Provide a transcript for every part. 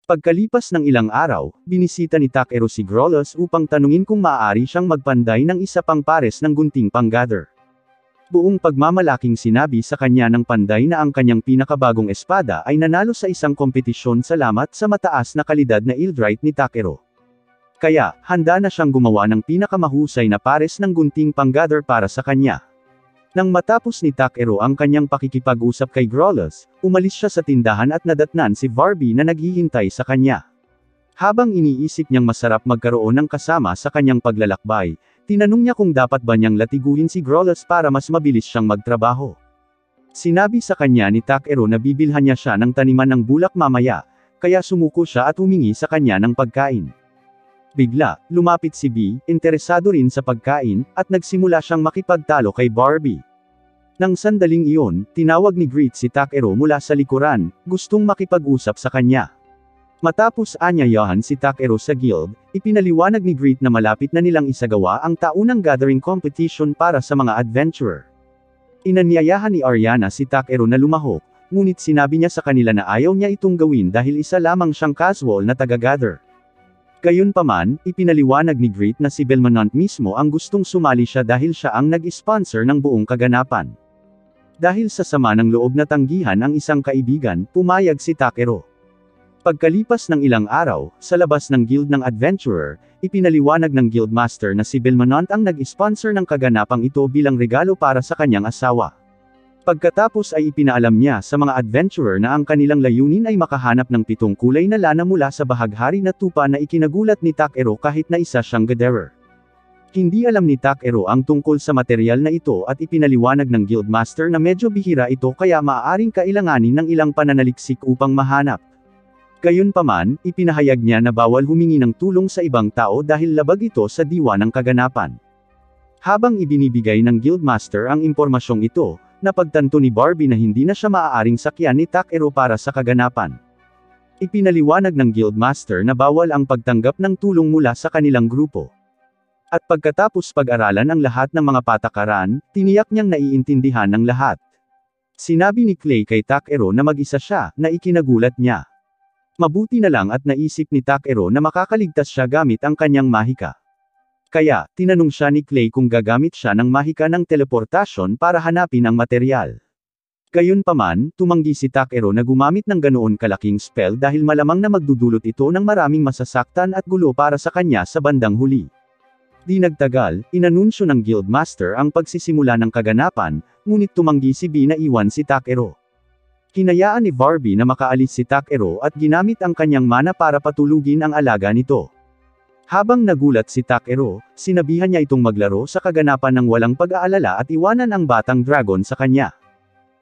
Pagkalipas ng ilang araw, binisita ni Takeru si Grollos upang tanungin kung maaari siyang magpanday ng isa pang pares ng gunting panggather. Buong pagmamalaking sinabi sa kanya ng panday na ang kanyang pinakabagong espada ay nanalo sa isang kompetisyon salamat sa mataas na kalidad na Eldrite ni Takeru. Kaya, handa na siyang gumawa ng pinakamahusay na pares ng gunting panggather para sa kanya. Nang matapos ni Takeru ang kanyang pakikipag-usap kay Grollos, umalis siya sa tindahan at nadatnan si Barbie na naghihintay sa kanya. Habang iniisip niyang masarap magkaroon ng kasama sa kanyang paglalakbay, tinanong niya kung dapat ba niyang latiguhin si Grollos para mas mabilis siyang magtrabaho. Sinabi sa kanya ni Takeru na bibilhan niya siya ng taniman ng bulak mamaya, kaya sumuko siya at humingi sa kanya ng pagkain. Bigla, lumapit si B, interesado rin sa pagkain, at nagsimula siyang makipagtalo kay Barbie. Nang sandaling iyon, tinawag ni Greet si Takeru mula sa likuran, gustong makipag-usap sa kanya. Matapos anyayahan si Takeru sa guild, ipinaliwanag ni Greet na malapit na nilang isagawa ang taunang gathering competition para sa mga adventurer. Inanyayahan ni Ariana si Takeru na lumahok, ngunit sinabi niya sa kanila na ayaw niya itong gawin dahil isa lamang siyang casual na taga-gather. Gayunpaman, ipinaliwanag ni Greet na si Belmonant mismo ang gustong sumali siya dahil siya ang nag-sponsor ng buong kaganapan. Dahil sa sama ng loob na tanggihan ang isang kaibigan, pumayag si Takeru. Pagkalipas ng ilang araw, sa labas ng guild ng adventurer, ipinaliwanag ng guildmaster na si Belmonant ang nag-sponsor ng kaganapang ito bilang regalo para sa kanyang asawa. Pagkatapos ay ipinaalam niya sa mga adventurer na ang kanilang layunin ay makahanap ng 7 kulay na lana mula sa bahaghari na tupa na ikinagulat ni Takeru kahit na isa siyang gatherer. Hindi alam ni Takeru ang tungkol sa material na ito at ipinaliwanag ng guildmaster na medyo bihira ito kaya maaaring kailanganin ng ilang pananaliksik upang mahanap. Gayunpaman, ipinahayag niya na bawal humingi ng tulong sa ibang tao dahil labag ito sa diwa ng kaganapan. Habang ibinibigay ng guildmaster ang impormasyong ito, napagtanto ni Barbie na hindi na siya maaaring sakyan ni Takeru para sa kaganapan. Ipinaliwanag ng guildmaster na bawal ang pagtanggap ng tulong mula sa kanilang grupo. At pagkatapos pag-aralan ang lahat ng mga patakaran, tiniyak niyang naiintindihan ng lahat. Sinabi ni Clay kay Takeru na mag-isa siya, na ikinagulat niya. Mabuti na lang at naisip ni Takeru na makakaligtas siya gamit ang kanyang mahika. Kaya, tinanong siya ni Clay kung gagamit siya ng mahika ng teleportasyon para hanapin ang material. Gayunpaman, tumanggi si Takeru na gumamit ng ganoon kalaking spell dahil malamang na magdudulot ito ng maraming masasaktan at gulo para sa kanya sa bandang huli. Di nagtagal, inanunsyo ng guildmaster ang pagsisimula ng kaganapan, ngunit tumanggi si B na iwan si Takeru. Hinayaan ni Barbie na makaalis si Takeru at ginamit ang kanyang mana para patulugin ang alaga nito. Habang nagulat si Takeru, sinabihan niya itong maglaro sa kaganapan ng walang pag-aalala at iwanan ang batang dragon sa kanya.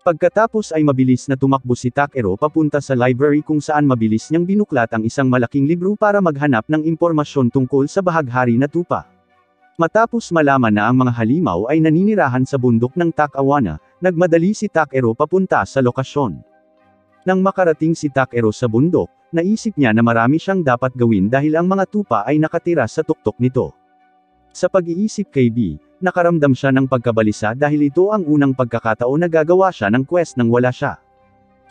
Pagkatapos ay mabilis na tumakbo si Takeru papunta sa library kung saan mabilis niyang binuklat ang isang malaking libro para maghanap ng impormasyon tungkol sa bahaghari na tupa. Matapos malaman na ang mga halimaw ay naninirahan sa bundok ng Takawana, nagmadali si Takeru papunta sa lokasyon. Nang makarating si Takeru sa bundok, naisip niya na marami siyang dapat gawin dahil ang mga tupa ay nakatira sa tuktok nito. Sa pag-iisip kay B, nakaramdam siya ng pagkabalisa dahil ito ang unang pagkakataon na gagawa siya ng quest nang wala siya.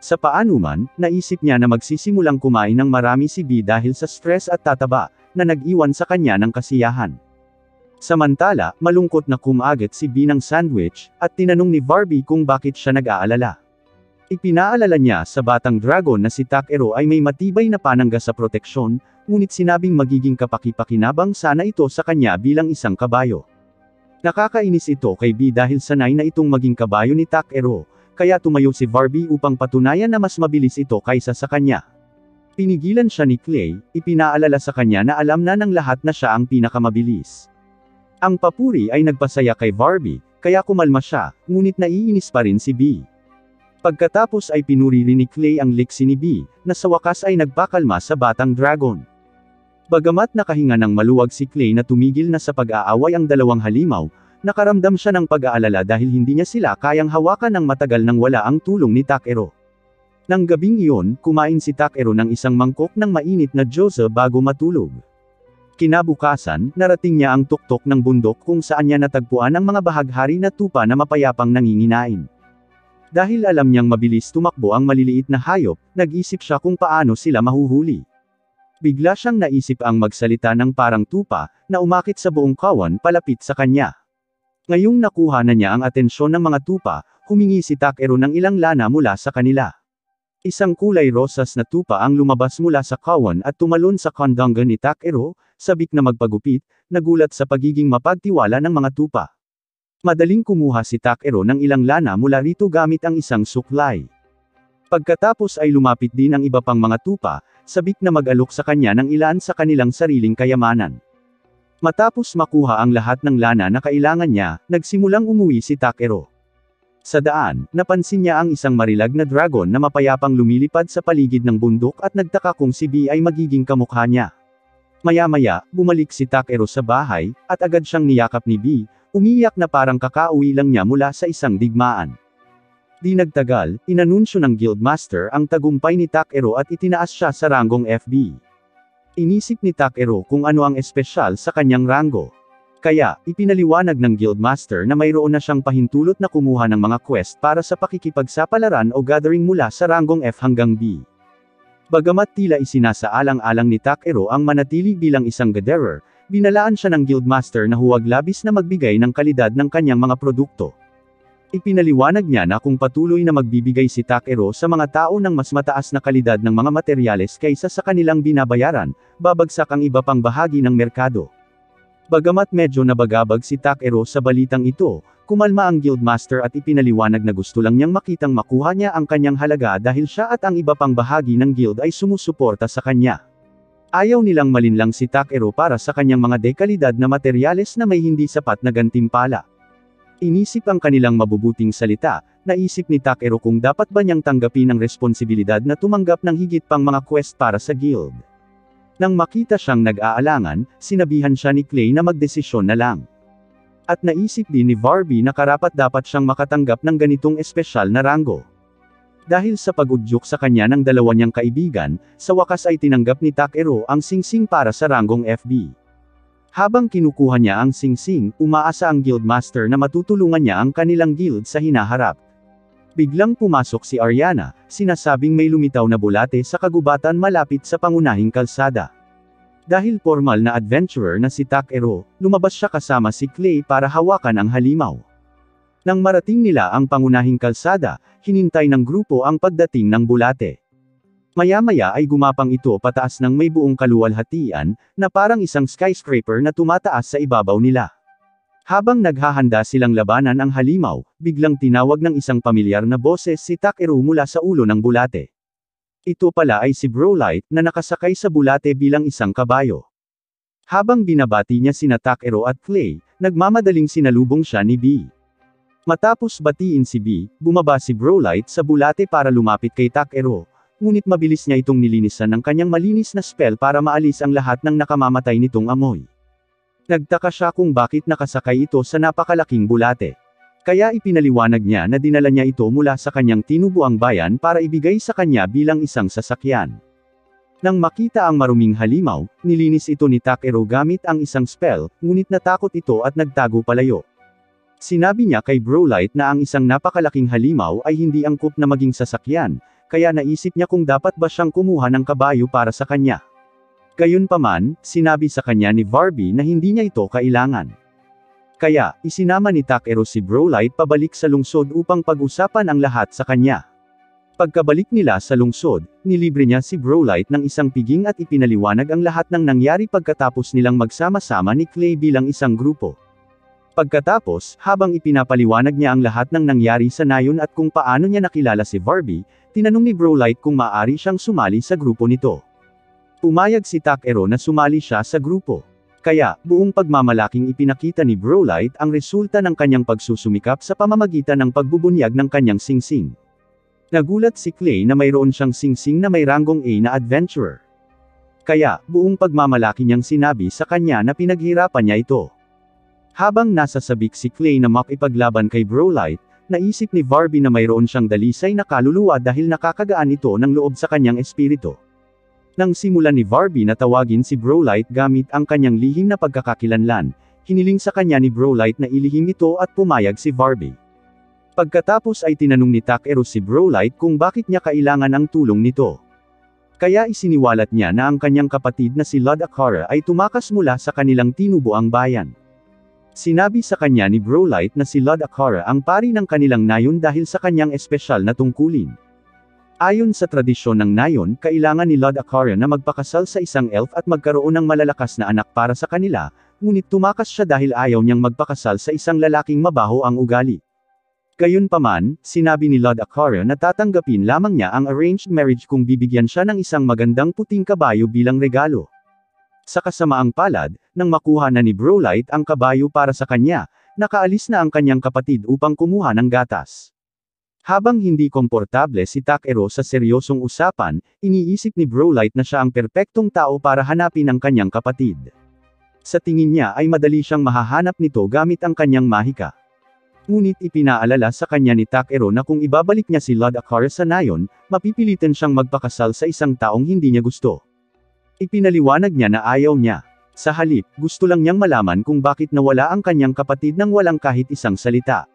Sa paanuman, naisip niya na magsisimulang kumain ng marami si B dahil sa stress at tataba, na nag-iwan sa kanya ng kasiyahan. Samantala, malungkot na kumagat si B ng sandwich, at tinanong ni Barbie kung bakit siya nag-aalala. Ipinaalala niya sa batang dragon na si Takeru ay may matibay na panangga sa proteksyon, ngunit sinabing magiging kapaki-pakinabang sana ito sa kanya bilang isang kabayo. Nakakainis ito kay B dahil sanay na itong maging kabayo ni Takeru, kaya tumayo si Barbie upang patunayan na mas mabilis ito kaysa sa kanya. Pinigilan siya ni Clay, ipinaalala sa kanya na alam na ng lahat na siya ang pinakamabilis. Ang papuri ay nagpasaya kay Barbie, kaya kumalma siya, ngunit naiinis pa rin si B. Pagkatapos ay pinuri rin ni Clay ang liksi ni B, na sa wakas ay nagpakalma sa batang dragon. Bagamat nakahinga ng maluwag si Clay na tumigil na sa pag-aaway ang dalawang halimaw, nakaramdam siya ng pag-aalala dahil hindi niya sila kayang hawakan ng matagal nang wala ang tulong ni Takeru. Nang gabing iyon, kumain si Takeru ng isang mangkok ng mainit na gyoza bago matulog. Kinabukasan, narating niya ang tuktok ng bundok kung saan niya natagpuan ang mga bahaghari na tupa na mapayapang nanginginain. Dahil alam niyang mabilis tumakbo ang maliliit na hayop, nag-isip siya kung paano sila mahuhuli. Bigla siyang naisip ang magsalita ng parang tupa, na umakit sa buong kawan palapit sa kanya. Ngayong nakuha na niya ang atensyon ng mga tupa, humingi si Takeru ng ilang lana mula sa kanila. Isang kulay rosas na tupa ang lumabas mula sa kawan at tumalon sa kandanggan ni Takeru, sabik na magpagupit, nagulat sa pagiging mapagtiwala ng mga tupa. Madaling kumuha si Takeru ng ilang lana mula rito gamit ang isang suklay. Pagkatapos ay lumapit din ang iba pang mga tupa, sabik na mag-alok sa kanya ng ilan sa kanilang sariling kayamanan. Matapos makuha ang lahat ng lana na kailangan niya, nagsimulang umuwi si Takeru. Sa daan, napansin niya ang isang marilag na dragon na mapayapang lumilipad sa paligid ng bundok at nagtaka kung si B ay magiging kamukha niya. Maya-maya, bumalik si Takeru sa bahay, at agad siyang niyakap ni B, umiyak na parang kakauwi lang niya mula sa isang digmaan. Di nagtagal, inanunsyo ng Guildmaster ang tagumpay ni Takeru at itinaas siya sa ranggong FB. Inisip ni Takeru kung ano ang espesyal sa kanyang ranggo. Kaya, ipinaliwanag ng Guildmaster na mayroon na siyang pahintulot na kumuha ng mga quest para sa pakikipagsapalaran o gathering mula sa ranggong F hanggang B. Bagamat tila isinasaalang-alang ni Takeru ang manatili bilang isang gatherer, binalaan siya ng Guildmaster na huwag labis na magbigay ng kalidad ng kanyang mga produkto. Ipinaliwanag niya na kung patuloy na magbibigay si Takeru sa mga tao ng mas mataas na kalidad ng mga materyales kaysa sa kanilang binabayaran, babagsak ang iba pang bahagi ng merkado. Bagamat medyo nabagabag si Takeru sa balitang ito, kumalma ang Guildmaster at ipinaliwanag na gusto lang niyang makitang makuha niya ang kanyang halaga dahil siya at ang iba pang bahagi ng guild ay sumusuporta sa kanya. Ayaw nilang malinlang si Takeru para sa kanyang mga dekalidad na materyales na may hindi sapat na gantimpala. Inisip ang kanilang mabubuting salita, naisip ni Takeru kung dapat ba niyang tanggapin ang responsibilidad na tumanggap ng higit pang mga quest para sa guild. Nang makita siyang nag-aalangan, sinabihan siya ni Clay na magdesisyon na lang. At naisip din ni Barbie na karapat-dapat siyang makatanggap ng ganitong espesyal na ranggo. Dahil sa pag-udyok sa kanya ng dalawa niyang kaibigan, sa wakas ay tinanggap ni Takeru ang singsing para sa ranggong FB. Habang kinukuha niya ang singsing, umaasa ang Guildmaster na matutulungan niya ang kanilang guild sa hinaharap. Biglang pumasok si Ariana, sinasabing may lumitaw na bulate sa kagubatan malapit sa pangunahing kalsada. Dahil formal na adventurer na si Takeru, lumabas siya kasama si Clay para hawakan ang halimaw. Nang marating nila ang pangunahing kalsada, hinintay ng grupo ang pagdating ng bulate. Maya-maya ay gumapang ito pataas ng may buong kaluwalhatian, na parang isang skyscraper na tumataas sa ibabaw nila. Habang naghahanda silang labanan ang halimaw, biglang tinawag ng isang pamilyar na boses si Takeru mula sa ulo ng bulate. Ito pala ay si Brolight, na nakasakay sa bulate bilang isang kabayo. Habang binabati niya sina Takeru at Clay, nagmamadaling sinalubong siya ni B. Matapos batiin si B, bumaba si Brolight sa bulate para lumapit kay Takeru. Ngunit mabilis niya itong nilinisan ng kanyang malinis na spell para maalis ang lahat ng nakamamatay nitong amoy. Nagtaka siya kung bakit nakasakay ito sa napakalaking bulate. Kaya ipinaliwanag niya na dinala niya ito mula sa kanyang tinubuang bayan para ibigay sa kanya bilang isang sasakyan. Nang makita ang maruming halimaw, nilinis ito ni Takeru gamit ang isang spell, ngunit natakot ito at nagtago palayo. Sinabi niya kay Brolight na ang isang napakalaking halimaw ay hindi angkop na maging sasakyan, kaya naisip niya kung dapat ba siyang kumuha ng kabayo para sa kanya. Gayunpaman, sinabi sa kanya ni Barbie na hindi niya ito kailangan. Kaya, isinama ni Takeru si Brolight pabalik sa lungsod upang pag-usapan ang lahat sa kanya. Pagkabalik nila sa lungsod, nilibre niya si Brolight ng isang piging at ipinaliwanag ang lahat ng nangyari pagkatapos nilang magsama-sama ni Clay bilang isang grupo. Pagkatapos, habang ipinapaliwanag niya ang lahat ng nangyari sa nayon at kung paano niya nakilala si Barbie, tinanong ni Brolight kung maaari siyang sumali sa grupo nito. Pumayag si Takeru na sumali siya sa grupo. Kaya, buong pagmamalaking ipinakita ni Brolight ang resulta ng kanyang pagsusumikap sa pamamagitan ng pagbubunyag ng kanyang singsing. Nagulat si Clay na mayroon siyang singsing na may ranggong A na adventurer. Kaya, buong pagmamalaki niyang sinabi sa kanya na pinaghirapan niya ito. Habang nasa sabik si Clay na makipaglaban kay Brolight, naisip ni Barbie na mayroon siyang dalisay na kaluluwa dahil nakakagaan ito ng loob sa kanyang espiritu. Nang simulan ni Barbie na tawagin si Brolight gamit ang kanyang lihim na pagkakakilanlan, hiniling sa kanya ni Brolight na ilihim ito at pumayag si Barbie. Pagkatapos ay tinanong ni Takeru si Brolight kung bakit niya kailangan ang tulong nito. Kaya isiniwalat niya na ang kanyang kapatid na si Lord Akara ay tumakas mula sa kanilang tinubuang bayan. Sinabi sa kanya ni Brolite na si Lord Akara ang pari ng kanilang nayon dahil sa kanyang espesyal na tungkulin. Ayon sa tradisyon ng nayon, kailangan ni Lord Akara na magpakasal sa isang elf at magkaroon ng malalakas na anak para sa kanila, ngunit tumakas siya dahil ayaw niyang magpakasal sa isang lalaking mabaho ang ugali. Gayunpaman, sinabi ni Lord Akara na tatanggapin lamang niya ang arranged marriage kung bibigyan siya ng isang magandang puting kabayo bilang regalo. Sa kasamaang palad, nang makuha na ni Brolite ang kabayo para sa kanya, nakaalis na ang kanyang kapatid upang kumuha ng gatas. Habang hindi komportable si Takero sa seryosong usapan, iniisip ni Brolite na siya ang perpektong tao para hanapin ang kanyang kapatid. Sa tingin niya ay madali siyang mahahanap nito gamit ang kanyang mahika. Ngunit ipinaalala sa kanya ni Takero na kung ibabalik niya si Lord Akara sa nayon, mapipilitan siyang magpakasal sa isang taong hindi niya gusto. Ipinaliwanag niya na ayaw niya. Sa halip, gusto lang niyang malaman kung bakit nawala ang kanyang kapatid nang walang kahit isang salita.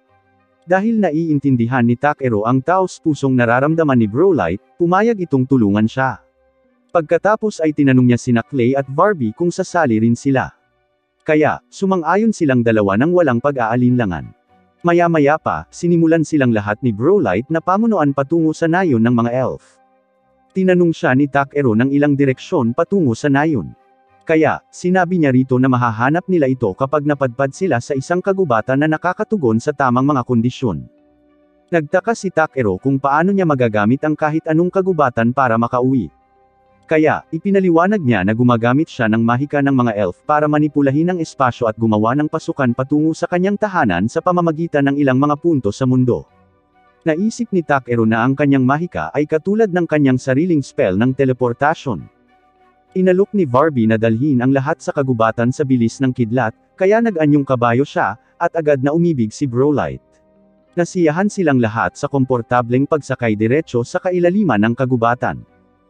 Dahil naiintindihan ni Takero ang taos-pusong nararamdaman ni Brolite, pumayag itong tulungan siya. Pagkatapos ay tinanong niya sina Clay at Barbie kung sasali rin sila. Kaya, sumang-ayon silang dalawa nang walang pag-aalinlangan. Maya-maya pa, sinimulan silang lahat ni Brolite na pamunuan patungo sa nayon ng mga elf. Tinanong siya ni Takero ng ilang direksyon patungo sa nayon. Kaya, sinabi niya rito na mahahanap nila ito kapag napadpad sila sa isang kagubatan na nakakatugon sa tamang mga kondisyon. Nagtaka si Takero kung paano niya magagamit ang kahit anong kagubatan para makauwi. Kaya, ipinaliwanag niya na gumagamit siya ng mahika ng mga elf para manipulahin ang espasyo at gumawa ng pasukan patungo sa kanyang tahanan sa pamamagitan ng ilang mga punto sa mundo. Naisip ni Takero na ang kanyang mahika ay katulad ng kanyang sariling spell ng teleportasyon. Inalok ni Barbie na dalhin ang lahat sa kagubatan sa bilis ng kidlat, kaya nag-anyong kabayo siya, at agad na umibig si Brolite. Nasiyahan silang lahat sa komportableng pagsakay diretso sa kailaliman ng kagubatan.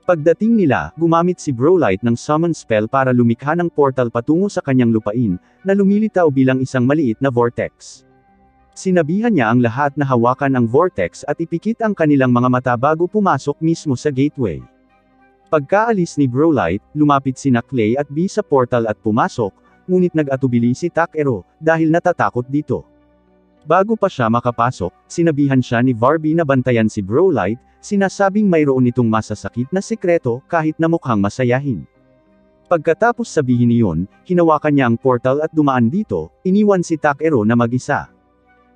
Pagdating nila, gumamit si Brolite ng summon spell para lumikha ng portal patungo sa kanyang lupain, na lumilitaw bilang isang maliit na vortex. Sinabihan niya ang lahat na hawakan ang vortex at ipikit ang kanilang mga mata bago pumasok mismo sa gateway. Pagkaalis ni Brolite, lumapit sina Clay at Bee sa portal at pumasok, ngunit nag-atubili si Takero, dahil natatakot dito. Bago pa siya makapasok, sinabihan siya ni Barbie na bantayan si Brolite, sinasabing mayroon itong masasakit na sekreto, kahit na mukhang masayahin. Pagkatapos sabihin niyon, hinawakan niya ang portal at dumaan dito, iniwan si Takero na mag-isa.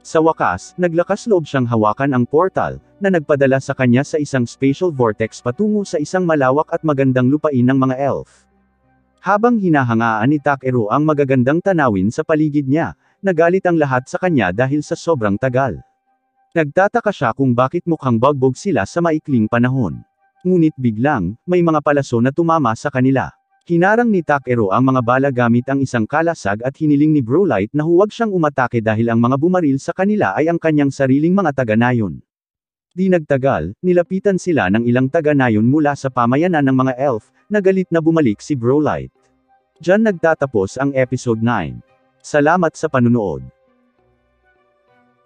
Sa wakas, naglakas loob siyang hawakan ang portal, na nagpadala sa kanya sa isang spatial vortex patungo sa isang malawak at magandang lupain ng mga elf. Habang hinahangaan ni Takero ang magagandang tanawin sa paligid niya, nagalit ang lahat sa kanya dahil sa sobrang tagal. Nagtataka siya kung bakit mukhang bagbog sila sa maikling panahon. Ngunit biglang, may mga palaso na tumama sa kanila. Hinarang ni Takero ang mga bala gamit ang isang kalasag at hiniling ni Brolite na huwag siyang umatake dahil ang mga bumaril sa kanila ay ang kanyang sariling mga taga-nayon. Di nagtagal, nilapitan sila ng ilang taga-nayon mula sa pamayanan ng mga elf, na galit na bumalik si Brolite. Diyan nagtatapos ang episode 9. Salamat sa panunood.